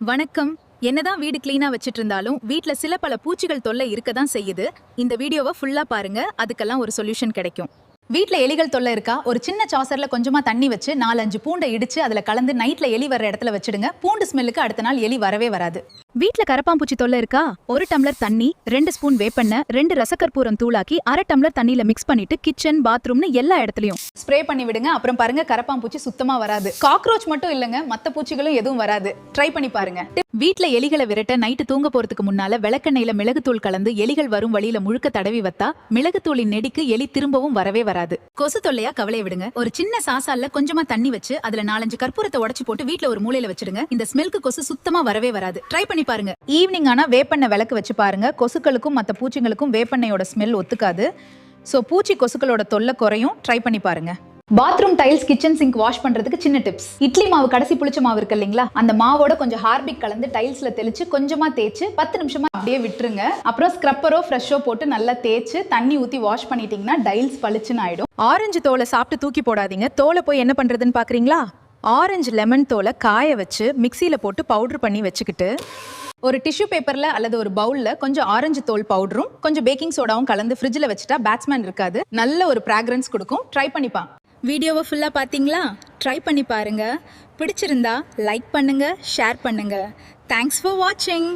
வணக்கம். என்னதான் வீடு கிளீனா வச்சிட்டு இருந்தாலும் வீட்ல சில பல பூச்சிகள் தொல்லை இருக்க தான் செய்யுது. இந்த வீடியோவை ஃபுல்லா பாருங்க, அதுக்கெல்லாம் ஒரு சொல்யூஷன் கிடைக்கும். வீட்ல எலிகள் தொல்லை இருக்கா? ஒரு சின்ன சாசர்ல கொஞ்சமா தண்ணி வச்சு 4-5 பூண்டை இடிச்சு அதுல கலந்து நைட்ல எலி வர்ற இடத்துல வச்சிடுங்க. பூண்டு ஸ்மெல்லுக்கு அடுத்த நாள் எலி வரவே வராது. வீட்ல கரப்பாம்பூச்சி தொல்லை இருக்கா? 1 டம்ளர் தண்ணி, 2 ஸ்பூன் வேப்பெண்ணெய், 2 ரசக்கற்பூரம் தூளாக்கி 1/2 டம்ளர் தண்ணியில மிக்ஸ் பண்ணிட்டு கிச்சன், பாத்ரூம்னு எல்லா இடத்துலயும் ஸ்ப்ரே பண்ணி விடுங்க. அப்புறம் பாருங்க, கரப்பாம்பூச்சி சுத்தமா வராது. காக்ரோச் மட்டும் இல்லங்க, மத்த பூச்சிகளும் எதுவும் வராது. ட்ரை பண்ணி பாருங்க. வீட்ல எலிகளை விரட்ட நைட்டு தூங்க போறதுக்கு முன்னால விளக்கெண்ணெயில மிளகுத்தூள் கலந்து எலிகள் வரும் வழியில முழுக்க தடவி வத்தா மிளகுத்தூளின் நெடிக்கு எலி திரும்பவும் வரவே வராது. கொசு தொல்லையா கவலையை விடுங்க. ஒரு சின்ன சாசால கொஞ்சமா தண்ணி வச்சு அதுல 4-5 கற்பூரத்தை உடைச்சு போட்டு வீட்ல ஒரு மூலையில வச்சிடுங்க. இந்த ஸ்மெல்க்கு கொசு சுத்தமா வரவே வராது. ட்ரை பண்ணி பாருங்க. ஈவினிங் ஆனா வேப்பெண்ணெய் விளக்கு வச்சு பாருங்க. கொசுக்களுக்கும் மத்த பூச்சிகளுக்கும் வேப்பெண்ணெயோட ஸ்மெல் ஒத்துக்காது. சோ பூச்சி கொசுக்களோட தொல்லை குறையும். ட்ரை பண்ணி பாருங்க. Bathroom tiles, kitchen sink wash பண்றதுக்கு சின்ன டிப்ஸ். இட்லி மாவு கடைசி புளிச்ச மாவு இருக்கு இல்லைங்களா, அந்த மாவோட கொஞ்சம் ஹார்பிக் கலந்து டைல்ஸ்ல தெளிச்சு கொஞ்சமா தேய்ச்சு 10 நிமிஷமா அப்படியே விட்டுருங்க. அப்புறம் ஸ்க்ரப்பரோ ஃப்ரெஷ்ஷோ போட்டு நல்லா தேய்ச்சு தண்ணி ஊத்தி வாஷ் பண்ணிட்டீங்கன்னா டைல்ஸ் பளிச்சுன்னு ஆயிடும். ஆரஞ்சு தோலை சாப்பிட்டு தூக்கி போடாதீங்க. தோலை போய் என்ன பண்றதுன்னு பாக்குறீங்களா? ஆரஞ்சு லெமன் தோலை காய வச்சு மிக்சியில போட்டு பவுடர் பண்ணி வச்சுக்கிட்டு ஒரு டிஷ்யூ பேப்பர்ல அல்லது ஒரு பவுல்ல கொஞ்சம் ஆரஞ்சு தோல் பவுடரும் கொஞ்சம் பேக்கிங் சோடாவும் கலந்து ஃப்ரிட்ஜ்ல வச்சுட்டா பேட்ஸ்மேன் இருக்காது. நல்ல ஒரு ஃப்ராக்ரன்ஸ் கொடுக்கும். ட்ரை பண்ணிப்பா. வீடியோவை ஃபுல்லா பாத்தீங்களா? ட்ரை பண்ணி பாருங்க. பிடிச்சிருந்தா லைக் பண்ணுங்க, ஷேர் பண்ணுங்க. தேங்க்ஸ் ஃபார் வாட்சிங்.